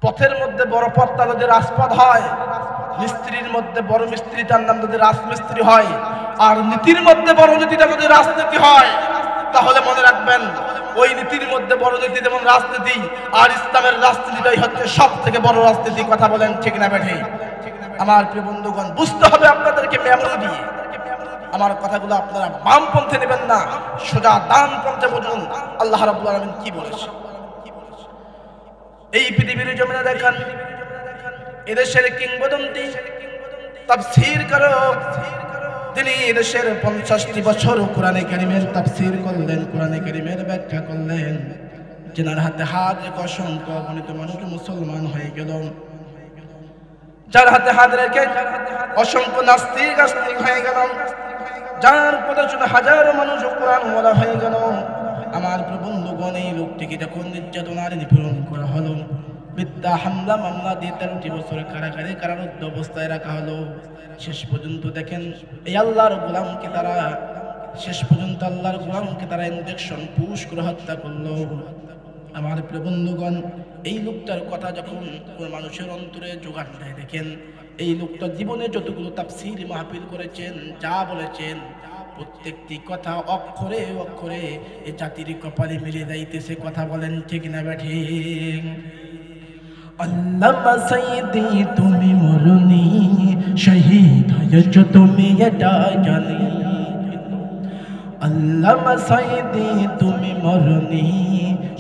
পথের মধ্যে বড় পথটা যদি রাজপথ হয়, মিস্ত্রির মধ্যে বড় মিস্ত্রি তার নাম যদি রাজমিস্ত্রি হয়, আর নীতির মধ্যে বড় নীতিটা যদি রাজনীতি হয়, তাহলে মনে রাখবেন ওই নীতির মধ্যে বড় নীতি যেমন রাজনীতি, আর ইসলামের রাজনীতিটাই হচ্ছে সব থেকে বড় রাজনীতি। কথা বলেন ঠিক না বেঠে? আমার প্রিয় বন্ধুগণ, বুঝতে হবে আপনাদেরকে মেমোরি দিয়ে। আমার কথাগুলো আপনারা বামপন্থে নেবেন না, সোজা ডানপন্থে বুঝুন আল্লাহ রাব্বুল আলামিন কি বলেছে। এই পৃথিবীর জমিনে দেখেন, এদেশের কিংবদন্তি তাফসীর কারক, তিনি এদেশের 50টি বছর কোরআনে কারীমের তাফসীর করলেন, কোরআনে কারীমের ব্যাখ্যা করলেন। যেনার হাতে হাত রেখে অসংখ্য অগণিত মানুষ মুসলমান হয়ে গেল, যার হাতে হাত রেখে অসংখ্য নাস্তিক আস্তিক হয়ে গেল, যার কথা শুনে হাজারো মানুষ কোরআন ওয়ালা হয়ে গেল। আমার প্রবন্ধগণ, এই লোকটিকে যখন নির্যাতনার নিপীড়ন করা হলো, মিথ্যা হামলা মামলা দিয়ে 13টি বছর কারাগারে কারারুদ্ধ অবস্থায় রাখা হলো। শেষ পর্যন্ত দেখেন এই আল্লাহর গোলামকে তারা ইনজেকশন পুশ করে হত্যা করলো। আমার প্রিয় বন্ধুগণ, এই লোকটার কথা যখন কোন মানুষের অন্তরে জোগান দেয়, দেখেন এই লোকটা জীবনে যতগুলো তাফসীর মাহফিল করেছেন, যা বলেছেন, প্রত্যেকটি কথা অক্ষরে অক্ষরে এই জাতির কপালে মিলে যাইতেছে। কথা বলেন ঠিক না বেঠিক? আল্লামা সাইয়্যিদি তুমি মরনি, শহীদ হয়েছ তুমি এটা জানি। আল্লামা সাইয়্যিদি তুমি মরনি,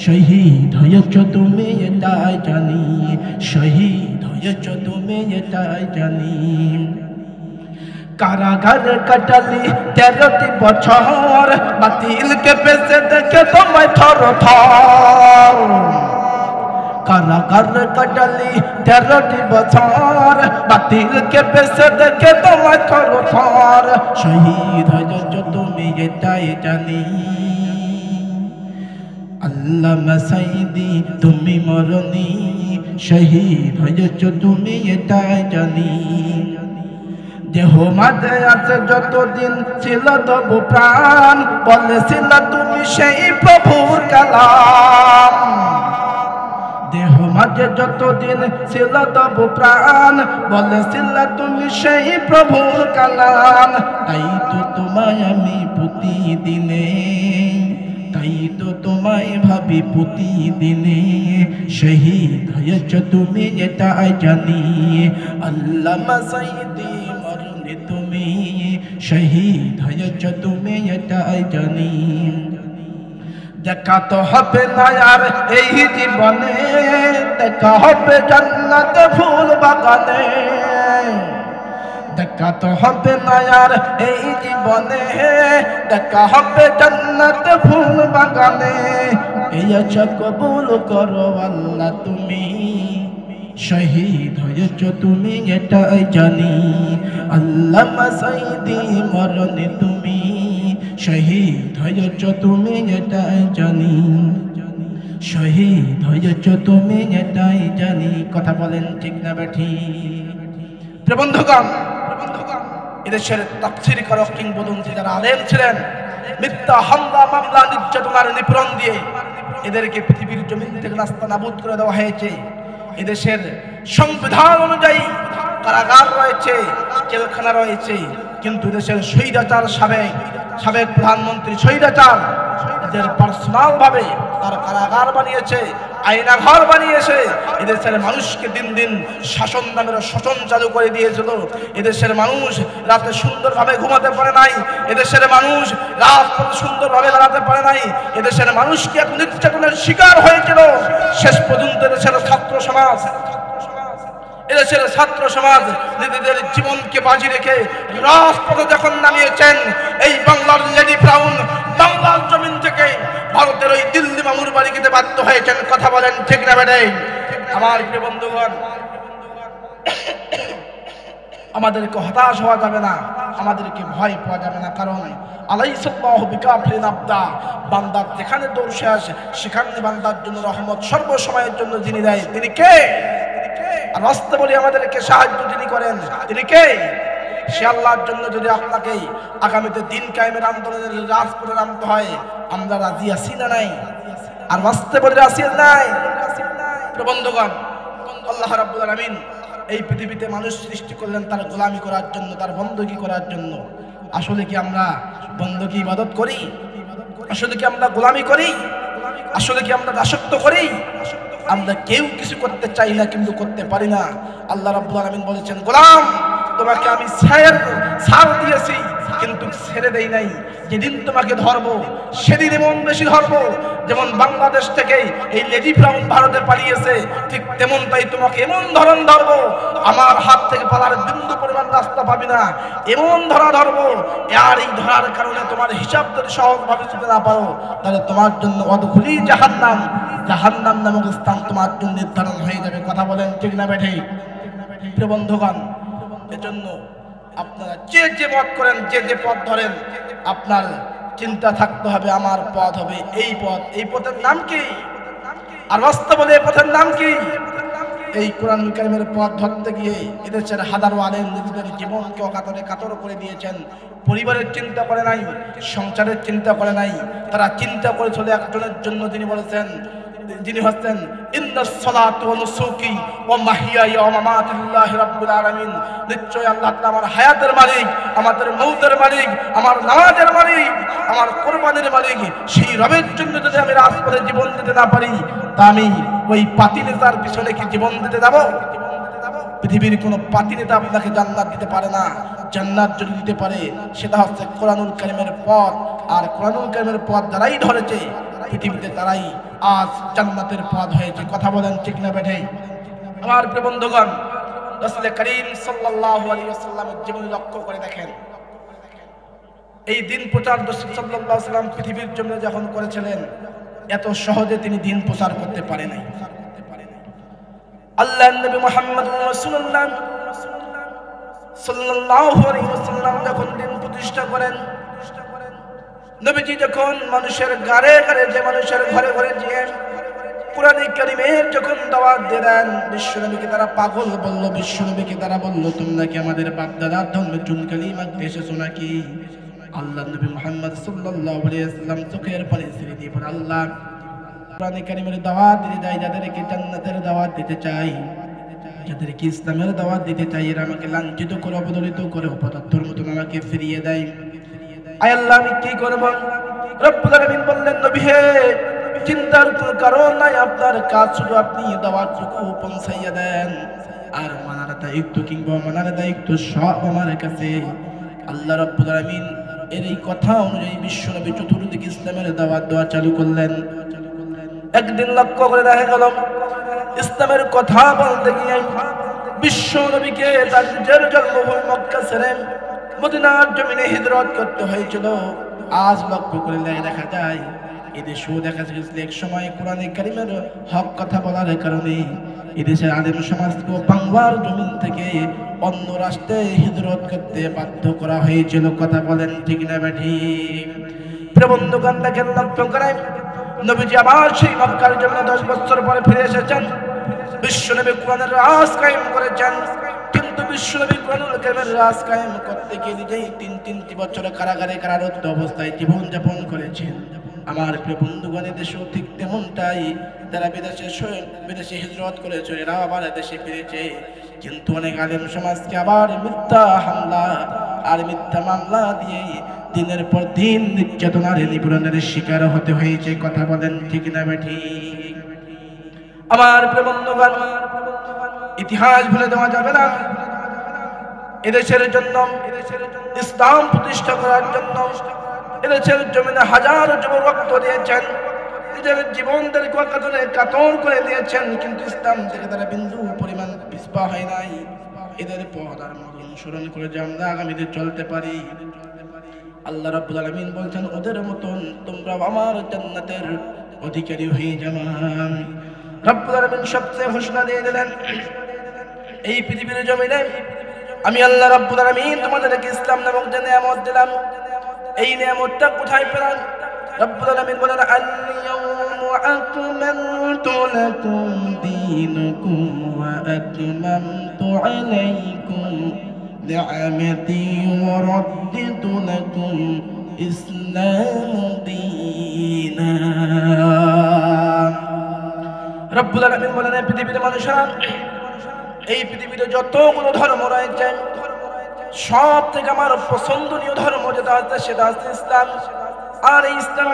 শহীদ হয়েছ তুমি এটা জানি, শহীদ হয়েছ তুমি এটা জানি। কারাগার কাটালি 13টি বছর, বাতিলকে পেছে দেখে তোমায় থর থর। কারাগার কাটালি 13টি বছর, বাতিলকে পেছে দেখে তোমায় থর থর। শহীদ হয়েছ তুমি এটাই জানি। আল্লামা সাইয়্যিদি তুমি মরনি, শহীদ হয়েছ তুমি এটাই জানি। দেহ মাঝে আছে যতদিন ছিল তবু প্রাণ, বলেছিল তুমি সেই প্রভুর কালাম। দেহ মাঝে যতদিন ছিল তবু প্রাণ, বলেছিল তুমি সেই প্রভুর কালাম। তাই তো তোমায় আমি প্রতিদিনে, তাই তো তোমায় ভাবি প্রতিদিনে। শহীদ হয়েছ তুমি এটা জানি। আল্লামা সাইয়্যিদি মরনি তুমি, শহীদ হয়েছ তুমি এটা জানি। দেখা তো হবে না আর এই জীবনে, দেখা হবে জান্নাত ফুল বাগানে। দেখা তো হবে না আর এই জীবনে, দেখা হবে জান্নাত ফুল বাগানে। এই আশা কবুল করো আল্লাহ তুমি, শহীদ হয়েছ তুমি এটাই জানি। আল্লামা সাইয়্যিদি মরনি তুমি, শহীদ হয়েছ তুমি এটাই জানি, শহীদ হয়েছ তুমি এটাই জানি। কথা বলেন ঠিক না বেঠিক? প্রিয় বন্ধুগণ, এদেশের তাফসীর কারক কিংবদন্তি যারা আলেম ছিলেন, মিথ্যা হামলা মামলা নির্যাতনার নিপীড়ন দিয়ে এদেরকে পৃথিবীর জমিন থেকে নাস্তানাবুদ করে দেওয়া হয়েছে। এদেশের সংবিধান অনুযায়ী কারাগার রয়েছে, জেলখানা রয়েছে, কিন্তু দেশের স্বৈরাচার সাবেক প্রধানমন্ত্রী স্বৈরাচার এদের পার্সোনাল ভাবে তার কারাগার বানিয়েছে, আয়নাঘর বানিয়েছে। এদেশের মানুষকে দিন দিন শাসন নামের শোষণ চালু করে দিয়েছিল। এদেশের মানুষ রাতে সুন্দরভাবে ঘুমাতে পারে নাই, এদেশের মানুষ রাজপথে সুন্দরভাবে দাঁড়াতে পারে নাই, এদেশের মানুষকে এক নির্যাতনের শিকার হয়েছিল। শেষ পর্যন্ত এদেশের ছাত্র সমাজ নিজেদের জীবনকে বাজি রেখে রাজপথে যখন নামিয়েছেন, এই বাংলার লেডি ব্রাউন বাংলার জমিন থেকে ভারতের ওই দিল্লি মামুর বাড়ি খেতে বাধ্য হয়েছেন। কথা বলেন ঠিক না বেঠিক? আমার প্রিয় বন্ধুগণ, আমাদেরকে হতাশ হওয়া যাবে না, আমাদেরকে ভয় পাওয়া যাবে না। কারণ আলাইসাল্লাহু বিকাফিরিন আবদা, বান্দার যেখানে দৌড় শেষ সেখানে বান্দার জন্য রহমত সর্বসময়ের জন্য যিনি দেয় তিনি কে? আর রাস্তা বলি আমাদেরকে সাহায্য যিনি করেন তিনি কে? সে আল্লাহর জন্য যদি আপনাকে আগামীতে দিন কায়েমের আন্দোলনের রাজপথে নামতে হয়, আমরা রাজি আছি না নাই? আর রাস্তা বলি রাজি নাই? বন্ধুগণ, আল্লাহ রাব্বুল আলামিন এই পৃথিবীতে মানুষ সৃষ্টি করলেন তার গোলামি করার জন্য, তার বন্দগি করার জন্য। আসলে কি আমরা বন্দগি ইবাদত করি? আসলে কি আমরা গোলামি করি? আসলে কি আমরা দাসত্ব করি? আমরা কেউ কিছু করতে চাই না, কিন্তু করতে পারি না। আল্লাহ রাব্বুল আলামিন বলেছেন, গোলাম তোমাকে আমি ছাড় দিয়েছি, কিন্তু ছেড়ে দেই নাই। যেদিন তোমাকে ধরবো সেদিন এমন বেশি ধরবো, যেমন বাংলাদেশ থেকে এই লেডি ব্রাউন ভারতে পালিয়েছে, ঠিক তেমনটাই তোমাকে এমন ধরন ধরবো, আমার হাত থেকে পালার বিন্দু পরিমাণ রাস্তা পাবি না, এমন ধরবো। আর এই ধরার কারণে তোমার হিসাব যদি সহজভাবে দিতে না পারো, তাহলে তোমার জন্য অদখুলি জাহান্নাম নামক স্থান তোমার জন্য নির্ধারণ হয়ে যাবে। কথা বলেন ঠিক না বেঠে? প্রিয় বন্ধুগণ, এজন্য আপনারা যে মত করেন, যে পথ ধরেন, আপনার চিন্তা থাকতে হবে আমার পথ হবে এই পথ। এই পথের নাম কি? আর বাস্তবে এই পথের নাম কি? এই কোরআনুল কারীমের পথ ধরতে গিয়ে এদেশের হাজারো আলেম নিজেদের জীবনকে কাতর করে দিয়েছেন। পরিবারের চিন্তা করে নাই, সংসারের চিন্তা করে নাই, তারা চিন্তা করে চলে একজনের জন্য। তিনি বলেছেন, যিনি হচ্ছেন ইন্নাস সালাতু ওয়া নুসুকি ওয়া মাহইয়ায়া ওয়া মামাতি লিল্লাহি রাব্বিল আলামিন। নিশ্চয় আল্লাহ তাআলা আমার হায়াতের মালিক, আমাদের মউতের মালিক, আমার নামাজের মালিক, আমার কুরবানির মালিক। সেই রবের জন্য যদি আমি রাজপথে জীবন দিতে না পারি, তা আমি ওই পাতি নেতার পিছনে কি জীবন দিতে যাব? পৃথিবীর কোনো পাতি নেতা আপনাকে জান্নাত দিতে পারে না। জান্নাত যদি দিতে পারে, সেটা হচ্ছে কোরআনুল কারীমের পথ। আর কোরআনুল কারীমের পথ যারাই ধরেছে পৃথিবীতে, তারাই আজ জান্নাতের পথ হয়েছে। কথা বলেন ঠিক না বেঠে? আমার প্রিয় বন্ধুগণ, রাসূল করিম সাল্লাল্লাহু আলাইহি ওয়াসাল্লামের জীবন লক্ষ্য করে দেখেন। এই দিন প্রচার রাসূল সাল্লাল্লাহু আলাইহি ওয়াসাল্লাম পৃথিবীর জন্য যখন করেছিলেন, এত সহজে তিনি দিন প্রচার করতে পারে নাই। আল্লাহর নবী মুহাম্মদ রাসূলুল্লাহ সাল্লাল্লাহু আলাইহি ওয়াসাল্লাম যখন দিন প্রতিষ্ঠা করেন, নবীজি যখন মানুষের ঘরে ঘরে গিয়ে কোরআনে কারীমের যখন দাওয়াত দিলেন, বিশ্বনবীকে তারা পাগল বলল, বিশ্বনবীকে তারা বলল, তোমরা কি আমাদের বাপ দাদার ধর্মে চুনকালি মাগতে এসেছো নাকি? আল্লাহ নবী মুহাম্মদ সাল্লাল্লাহু আলাইহি ওয়াসাল্লাম চোখের পানি ছেড়ে দিয়ে বলেন, আল্লাহ কোরআনে কারীমের দাওয়াত দিতে চাই, যাদেরকে জান্নাতের দাওয়াত দিতে চাই, যাদেরকে ইসলামের দাওয়াত দিতে চাই, এরা আমাকে লাঞ্ছিত করে, অবদলিত করে, অপদার্থের মতন আমাকে ফিরিয়ে দেয়। আয় আল্লাহ, আমি কি করব? রব্বুল আলামিন বললেন, নবী হে, চিন্তার কোনো কারণ নাই, আপনার কাজ শুধু আপনি দাওয়াতটুকু পৌঁছাইয়া দেন, আর মানার দায়িত্ব কিংবা মানার দায়িত্ব সব আমার কাছে। আল্লাহ রব্বুল আলামিন এর এই কথা অনুযায়ী বিশ্বনবী চতুর্দিকে ইসলামের দাওয়াত দেওয়া চালু করলেন। একদিন লক্ষ্য করে দেখা গেল, ইসলামের কথা বলতে গিয়ে বিশ্বনবীকে তার নিজের জন্মভূমি মক্কা ছেড়ে মদিনার জমিনে হিজরত করতে হয়েছিল। আজ লক্ষ্য করে দেখা যায়, এদেশেও দেখা গেছিল এক সময় কোরআনে কারীমের হক কথা বলার কারণে এদেশের আলেম সমাজকে বাংলার জমিন থেকে অন্য রাষ্ট্রে হিজরত করতে বাধ্য করা হয়েছিল। কথা বলেন ঠিক না ঠিক? প্রিয় বন্ধুগণ, দেখেন, লক্ষ্য করেন, নবীজি আবার সেই মক্কার জমিনে 10 বছর পরে ফিরে এসেছেন। বিশ্বনবী কোরআনের রাজ কায়েম করেছেন, কিন্তু বিশ্বনবী কোরআনুল কারীমের রাজ কায়েম করতে গিয়ে নিজেই 3 বছর কারাগারে কারারুদ্ধ অবস্থায় জীবন যাপন করেছেন। আমার প্রিয় বন্ধুগণ, দেশেও ঠিক তেমনটাই, যারা বিদেশে হিজরত করেছে এরা আবার দেশে ফিরেছে, কিন্তু অনেক আলেম সমাজকে আবার মিথ্যা হামলা আর মিথ্যা মামলা দিয়ে দিনের পর দিন নির্যাতনার নিপীড়নের শিকার হতে হয়েছে। কথা বলেন ঠিক না ঠিক? আমার প্রিয় বন্ধুগণ, ইতিহাস ভুলে দেওয়া যাবে না। এদেশের জন্য, ইসলাম প্রতিষ্ঠা করার জন্য এদেশের জমিনে হাজারো যুবক রক্ত দিয়েছেন, নিজের জীবনদেরকে কাতর করে দিয়েছেন, কিন্তু ইসলাম থেকে তারা বিন্দু পরিমাণ পিছপা হয় নাই। এদের পথ আর অনুসরণ করে যে আমরা আগামীতে চলতে পারি। আল্লাহ রাব্বুল আলামিন বলছেন, ওদের মতন তোমরা আমার জান্নাতের অধিকারী হয়ে যাবে। রাব্বুল আলামিন সবচেয়ে ঘোষণা দিয়ে দিলেন, এই পৃথিবীর জমিনে আমি আল্লাহ রাব্বুল আলামিন তোমাদেরকে ইসলাম নামক যে নিয়ামত দিলাম, এই নিয়ামতটা কোথায় পেলাম? রব্বুল আলামিন বলেন, আল-ইয়াউমা আকমালতু লাকুম দীনাকুম ওয়া আতমামতু আলাইকুম নি'মাতি ওয়া রাদ্দিতু লাকুম ইসলাম দীনা। রব্বুল আলামিন বলেন, পৃথিবীর মানুষেরা এই পৃথিবীতে যতগুলো ধর্ম রয়েছে সব থেকে আমার পছন্দনীয় ধর্ম যেটা আছে সেটা হচ্ছে ইসলাম। আর এই ইসলাম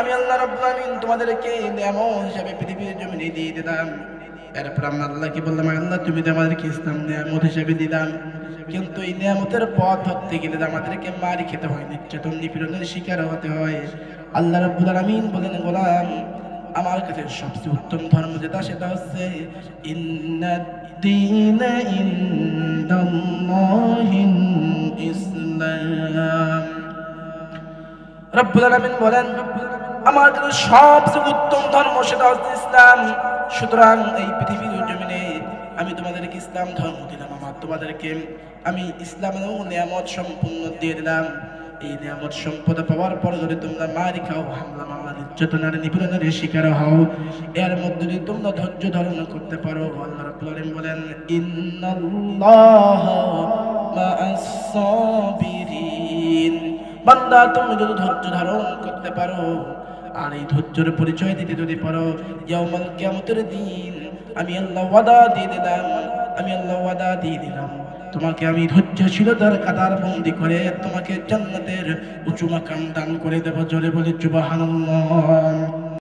আমি আল্লাহ রাব্বুল আলামিন তোমাদেরকে নিয়ামত হিসেবে পৃথিবীর জমিনে দিয়ে দিলাম। এরপর আমরা আল্লাহকে বললাম, আল্লাহ তুমি তো আমাদেরকে ইসলাম নিয়ামত হিসেবে দিলাম, কিন্তু এই নিয়ামতের পথ ধরতে গেলে আমাদেরকে মারি খেতে হয়, নির্যাতন নিপীড়নের শিকার হতে হয়। আল্লাহ রাব্বুল আলামিন বলেন, গোলাম আমার কাছে সবচেয়ে উত্তম ধর্ম যেটা সেটা হচ্ছে ইন্নাদ-দীনা ইনদাল্লাহিল ইসলাম। রব্বুল আলামিন বলেন আমার কাছে সবচেয়ে উত্তম ধর্ম সেটা হচ্ছে ইসলাম। সুতরাং এই পৃথিবীর জমিনে আমি তোমাদেরকে ইসলাম ধর্ম দিলাম, তোমাদেরকে আমি ইসলামের নিয়ামত সম্পূর্ণ দিয়ে দিলাম। এই নিয়ামত সম্পদ পাওয়ার পর যদি তোমরা মারি খাও, হামলা মামলা নির্যাতনের নিপীড়নের শিকার হও, এর মধ্যে যদি তোমরা ধৈর্য ধারণ করতে পারো, আল্লাহ রাব্বুল আলামিন বলেন ইন্নাল্লাহা মা'আস সাবিরিন। বান্দা তুমি যদি ধৈর্য ধারণ করতে পারো আর এই ধৈর্যের পরিচয় দিতে যদি পারো, ইয়াউমুল কিয়ামতের দিন আমি আল্লাহ ওয়াদা দিয়ে দিলাম তোমাকে আমি ধৈর্যশীলতার কাতার বন্দী করে তোমাকে জান্নাতের উঁচু মাকাম দান করে দেব। জোরে বলি সুবহানাল্লাহ।